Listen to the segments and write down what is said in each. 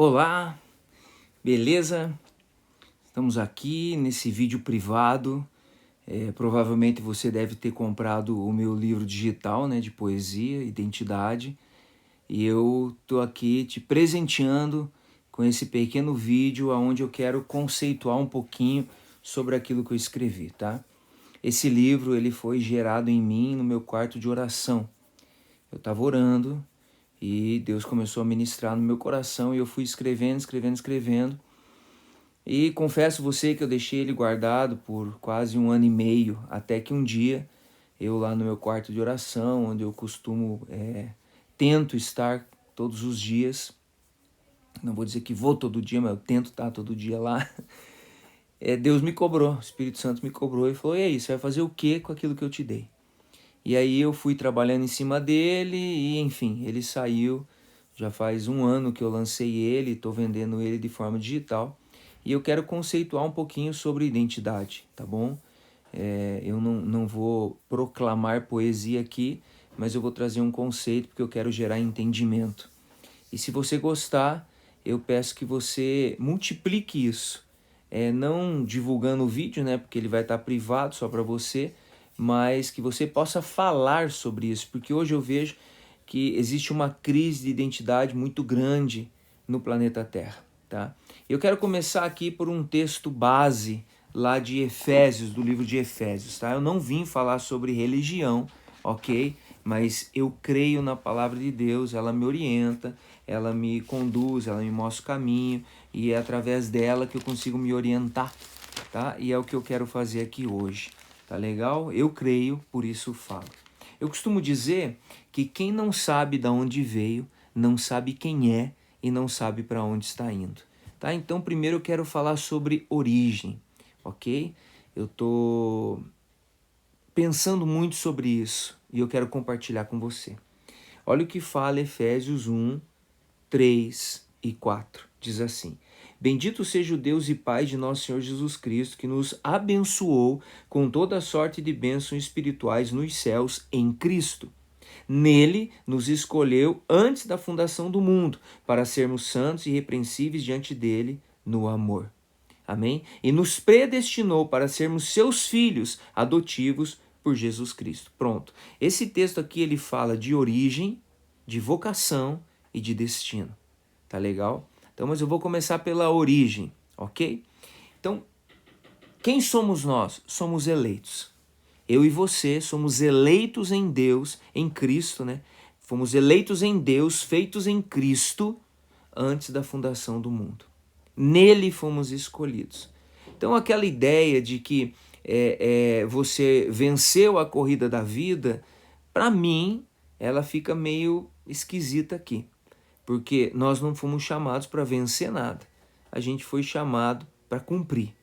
Olá, beleza? Estamos aqui nesse vídeo privado. Provavelmente você deve ter comprado o meu livro digital, né, de poesia, Identidade. E eu tô aqui te presenteando com esse pequeno vídeo onde eu quero conceituar um pouquinho sobre aquilo que eu escrevi, tá? Esse livro ele foi gerado em mim no meu quarto de oração. Eu estava orando e Deus começou a ministrar no meu coração e eu fui escrevendo. E confesso você que eu deixei ele guardado por quase 1 ano e meio, até que um dia eu lá no meu quarto de oração, onde eu costumo, tento estar todos os dias, não vou dizer que vou todo dia, mas eu tento estar todo dia lá, Deus me cobrou, o Espírito Santo me cobrou e falou, e aí, você vai fazer o que com aquilo que eu te dei? E aí eu fui trabalhando em cima dele e enfim, ele saiu, já faz 1 ano que eu lancei ele, estou vendendo ele de forma digital. E eu quero conceituar um pouquinho sobre identidade, tá bom? Eu não vou proclamar poesia aqui, mas eu vou trazer um conceito porque eu quero gerar entendimento. E se você gostar, eu peço que você multiplique isso. Não divulgando o vídeo, né? Porque ele vai estar privado só para você, mas que você possa falar sobre isso, porque hoje eu vejo que existe uma crise de identidade muito grande no planeta Terra, tá? Eu quero começar aqui por um texto base lá de Efésios, do livro de Efésios, tá? Eu não vim falar sobre religião, ok? Mas eu creio na palavra de Deus, ela me orienta, ela me conduz, ela me mostra o caminho e é através dela que eu consigo me orientar, tá? E é o que eu quero fazer aqui hoje, tá legal? Eu creio, por isso falo. Eu costumo dizer que quem não sabe de onde veio, não sabe quem é e não sabe para onde está indo, tá? Então primeiro eu quero falar sobre origem, ok? Eu tô pensando muito sobre isso e eu quero compartilhar com você. Olha o que fala Efésios 1, 3 e 4. Diz assim: Bendito seja o Deus e Pai de nosso Senhor Jesus Cristo, que nos abençoou com toda sorte de bênçãos espirituais nos céus em Cristo. Nele nos escolheu antes da fundação do mundo, para sermos santos e irrepreensíveis diante dele no amor. Amém? E nos predestinou para sermos seus filhos adotivos por Jesus Cristo. Pronto. Esse texto aqui ele fala de origem, de vocação e de destino. Tá legal? Então, mas eu vou começar pela origem, ok? Então, quem somos nós? Somos eleitos. Eu e você somos eleitos em Deus, em Cristo, né? Fomos eleitos em Deus, feitos em Cristo, antes da fundação do mundo. Nele fomos escolhidos. Então aquela ideia de que você venceu a corrida da vida, para mim, ela fica meio esquisita aqui. Porque nós não fomos chamados para vencer nada. A gente foi chamado para cumprir,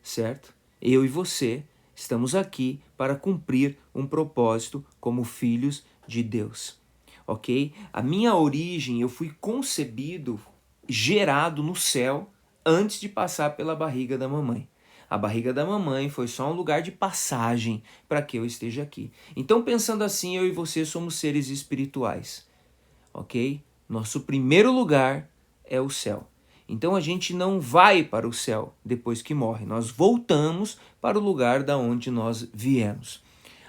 certo? Eu e você estamos aqui para cumprir um propósito como filhos de Deus, ok? A minha origem, eu fui concebido, gerado no céu antes de passar pela barriga da mamãe. A barriga da mamãe foi só um lugar de passagem para que eu esteja aqui. Então, pensando assim, eu e você somos seres espirituais, ok? Nosso primeiro lugar é o céu. Então a gente não vai para o céu depois que morre. Nós voltamos para o lugar da onde nós viemos.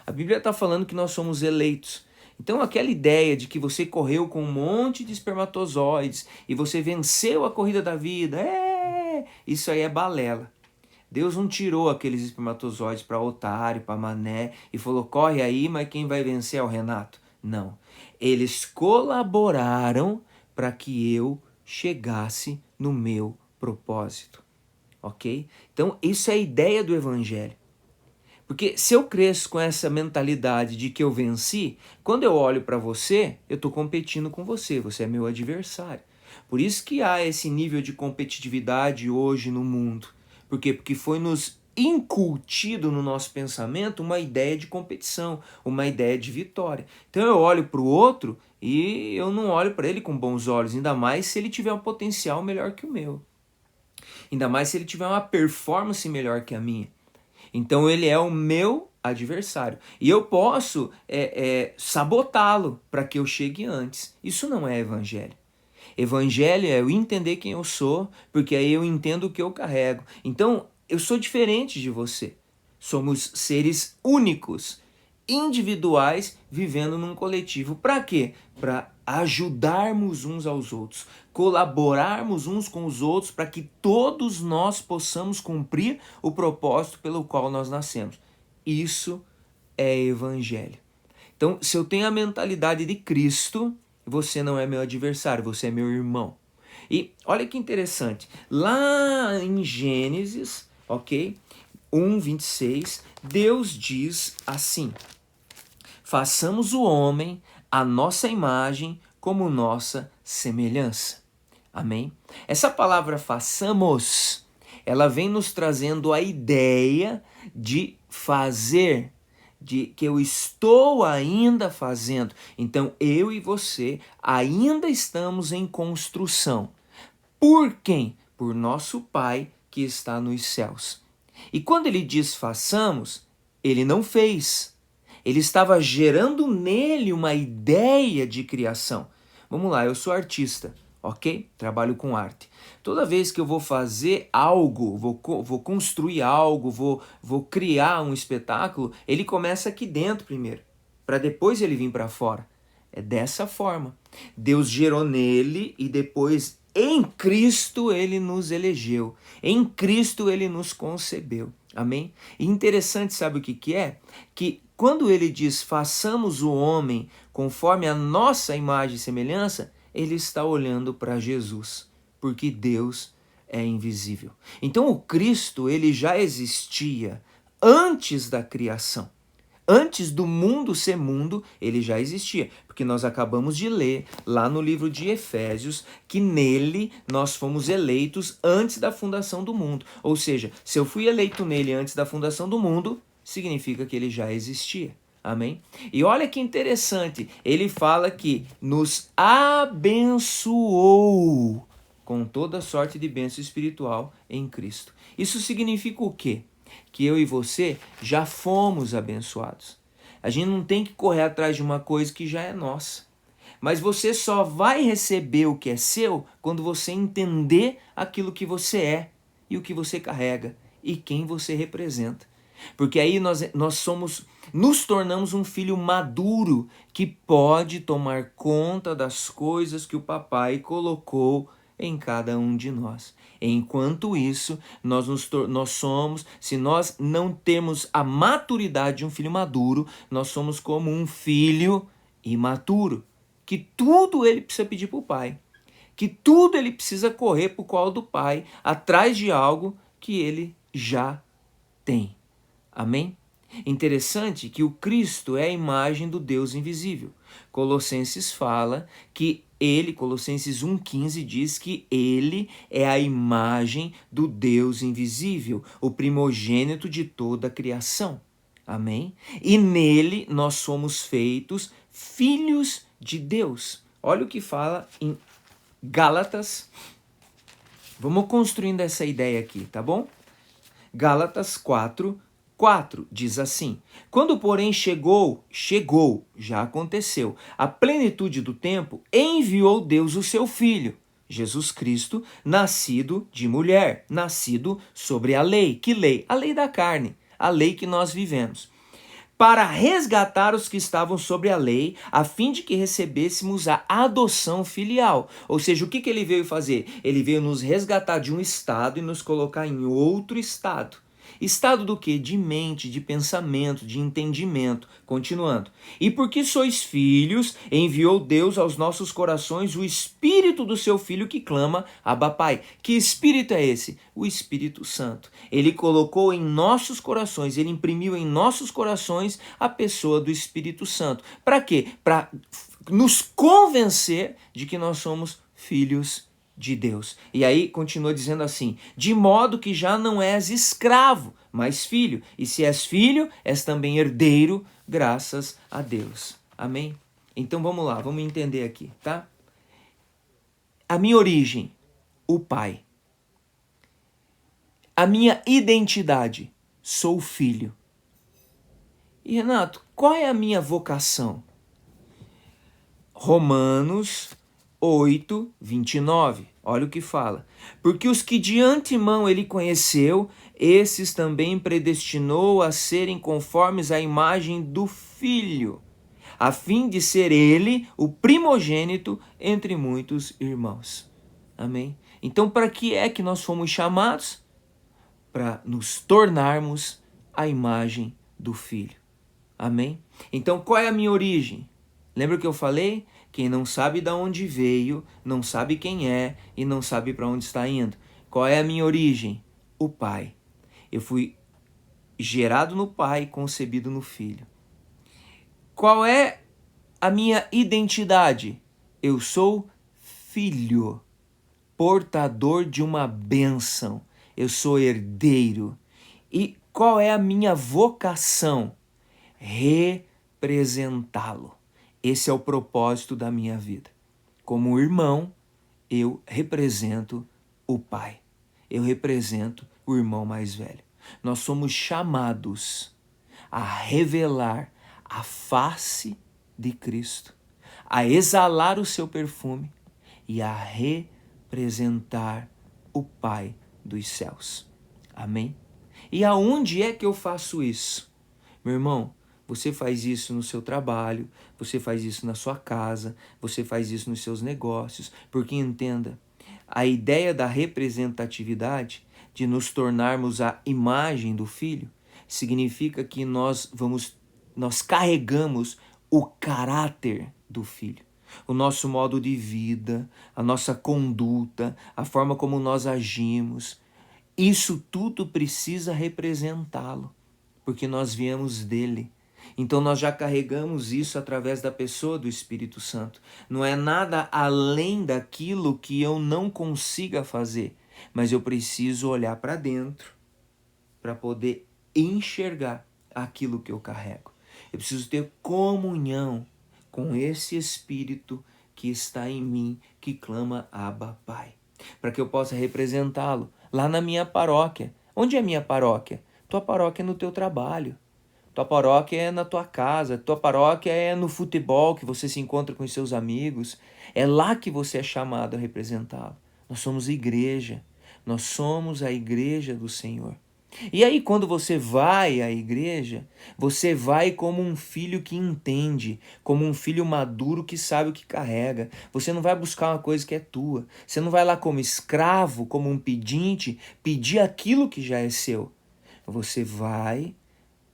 A Bíblia está falando que nós somos eleitos. Então aquela ideia de que você correu com um monte de espermatozoides e você venceu a corrida da vida, isso aí é balela. Deus não tirou aqueles espermatozoides para otário, para mané e falou, corre aí, mas quem vai vencer é o Renato. Não. Eles colaboraram para que eu chegasse no meu propósito. Ok? Então, isso é a ideia do evangelho. Porque se eu cresço com essa mentalidade de que eu venci, quando eu olho para você, eu estou competindo com você, você é meu adversário. Por isso que há esse nível de competitividade hoje no mundo. Por quê? Porque foi nos incutido no nosso pensamento uma ideia de competição, uma ideia de vitória. Então eu olho para o outro e eu não olho para ele com bons olhos, ainda mais se ele tiver um potencial melhor que o meu. Ainda mais se ele tiver uma performance melhor que a minha. Então ele é o meu adversário. E eu posso sabotá-lo para que eu chegue antes. Isso não é evangelho. Evangelho é eu entender quem eu sou, porque aí eu entendo o que eu carrego. Então, eu sou diferente de você. Somos seres únicos, individuais, vivendo num coletivo. Para quê? Para ajudarmos uns aos outros, colaborarmos uns com os outros para que todos nós possamos cumprir o propósito pelo qual nós nascemos. Isso é evangelho. Então, se eu tenho a mentalidade de Cristo, você não é meu adversário, você é meu irmão. E olha que interessante, lá em Gênesis, ok? 1:26, Deus diz assim: façamos o homem à nossa imagem como nossa semelhança. Amém? Essa palavra façamos, ela vem nos trazendo a ideia de fazer, de que eu estou ainda fazendo. Então eu e você ainda estamos em construção. Por quem? Por nosso Pai que está nos céus. E quando ele diz façamos, ele não fez. Ele estava gerando nele uma ideia de criação. Vamos lá, eu sou artista, ok? Trabalho com arte. Toda vez que eu vou fazer algo, vou construir algo, vou criar um espetáculo, ele começa aqui dentro primeiro, para depois ele vir para fora. É dessa forma. Deus gerou nele e depois em Cristo ele nos elegeu. Em Cristo ele nos concebeu. Amém? E interessante, sabe o que é? Que quando ele diz façamos o homem conforme a nossa imagem e semelhança, ele está olhando para Jesus, porque Deus é invisível. Então o Cristo, ele já existia antes da criação. Antes do mundo ser mundo, ele já existia, porque nós acabamos de ler lá no livro de Efésios que nele nós fomos eleitos antes da fundação do mundo. Ou seja, se eu fui eleito nele antes da fundação do mundo, significa que ele já existia. Amém? E olha que interessante, ele fala que nos abençoou com toda sorte de bênção espiritual em Cristo. Isso significa o quê? Que eu e você já fomos abençoados. A gente não tem que correr atrás de uma coisa que já é nossa. Mas você só vai receber o que é seu quando você entender aquilo que você é e o que você carrega e quem você representa. Porque aí nós nos tornamos um filho maduro que pode tomar conta das coisas que o papai colocou em cada um de nós. Enquanto isso, nós somos, se nós não temos a maturidade de um filho maduro, nós somos como um filho imaturo, que tudo ele precisa pedir para o pai, que tudo ele precisa correr para o colo do pai, atrás de algo que ele já tem. Amém? Interessante que o Cristo é a imagem do Deus invisível. Colossenses fala que ele, Colossenses 1,15 diz que ele é a imagem do Deus invisível, o primogênito de toda a criação. Amém? E nele nós somos feitos filhos de Deus. Olha o que fala em Gálatas. Vamos construindo essa ideia aqui, tá bom? Gálatas 4 diz assim: quando porém chegou, já aconteceu, a plenitude do tempo, enviou Deus o seu Filho, Jesus Cristo, nascido de mulher, nascido sobre a lei. Que lei? A lei da carne, a lei que nós vivemos. Para resgatar os que estavam sobre a lei, a fim de que recebêssemos a adoção filial. Ou seja, o que ele veio fazer? Ele veio nos resgatar de um estado e nos colocar em outro estado. Estado do quê? De mente, de pensamento, de entendimento. Continuando. E porque sois filhos, enviou Deus aos nossos corações o Espírito do seu Filho que clama, Abba Pai. Que Espírito é esse? O Espírito Santo. Ele colocou em nossos corações, ele imprimiu em nossos corações a pessoa do Espírito Santo. Para quê? Para nos convencer de que nós somos filhos de Deus. E aí continua dizendo assim: de modo que já não és escravo, mas filho. E se és filho, és também herdeiro, graças a Deus. Amém? Então vamos lá, vamos entender aqui, tá? A minha origem, o Pai. A minha identidade, sou filho. E Renato, qual é a minha vocação? Romanos 8:29. Olha o que fala. Porque os que de antemão ele conheceu, esses também predestinou a serem conformes à imagem do Filho, a fim de ser ele o primogênito entre muitos irmãos. Amém? Então, para que é que nós fomos chamados? Para nos tornarmos a imagem do Filho. Amém? Então, qual é a minha origem? Lembra que eu falei? Quem não sabe de onde veio, não sabe quem é e não sabe para onde está indo. Qual é a minha origem? O Pai. Eu fui gerado no Pai, concebido no Filho. Qual é a minha identidade? Eu sou filho, portador de uma bênção. Eu sou herdeiro. E qual é a minha vocação? Representá-lo. Esse é o propósito da minha vida. Como irmão, eu represento o Pai. Eu represento o irmão mais velho. Nós somos chamados a revelar a face de Cristo, a exalar o seu perfume e a representar o Pai dos céus. Amém? E aonde é que eu faço isso? Meu irmão, você faz isso no seu trabalho, você faz isso na sua casa, você faz isso nos seus negócios, porque entenda, a ideia da representatividade, de nos tornarmos a imagem do Filho, significa que nós carregamos o caráter do Filho. O nosso modo de vida, a nossa conduta, a forma como nós agimos, isso tudo precisa representá-lo, porque nós viemos dele. Então nós já carregamos isso através da pessoa do Espírito Santo. Não é nada além daquilo que eu não consiga fazer, mas eu preciso olhar para dentro para poder enxergar aquilo que eu carrego. Eu preciso ter comunhão com esse Espírito que está em mim, que clama Abba, Pai, para que eu possa representá-lo lá na minha paróquia. Onde é a minha paróquia? Tua paróquia é no teu trabalho. Tua paróquia é na tua casa, tua paróquia é no futebol que você se encontra com os seus amigos. É lá que você é chamado a representá-lo. Nós somos igreja, nós somos a igreja do Senhor. E aí quando você vai à igreja, você vai como um filho que entende, como um filho maduro que sabe o que carrega. Você não vai buscar uma coisa que é tua. Você não vai lá como escravo, como um pedinte, pedir aquilo que já é seu. Você vai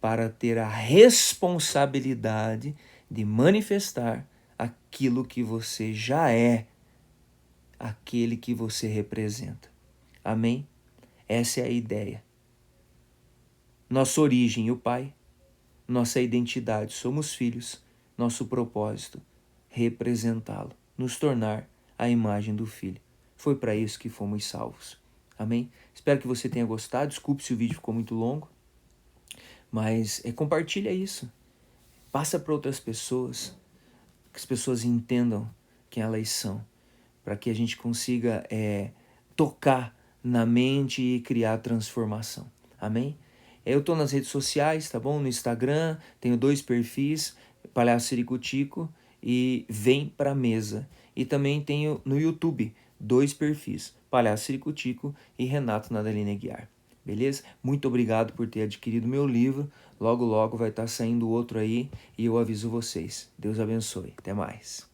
para ter a responsabilidade de manifestar aquilo que você já é, aquele que você representa. Amém? Essa é a ideia. Nossa origem, o Pai. Nossa identidade, somos filhos. Nosso propósito, representá-lo, nos tornar a imagem do Filho. Foi para isso que fomos salvos. Amém? Espero que você tenha gostado. Desculpe se o vídeo ficou muito longo. Mas compartilha isso. Passa para outras pessoas, que as pessoas entendam quem elas são, para que a gente consiga tocar na mente e criar transformação. Amém? Eu estou nas redes sociais, tá bom? No Instagram, tenho 2 perfis, Palhaço Ciricutico e Vem Pra Mesa. E também tenho no YouTube 2 perfis, Palhaço Ciricutico e Renato Nadalina Guiar. Beleza? Muito obrigado por ter adquirido meu livro. Logo, logo vai estar saindo outro aí e eu aviso vocês. Deus abençoe. Até mais.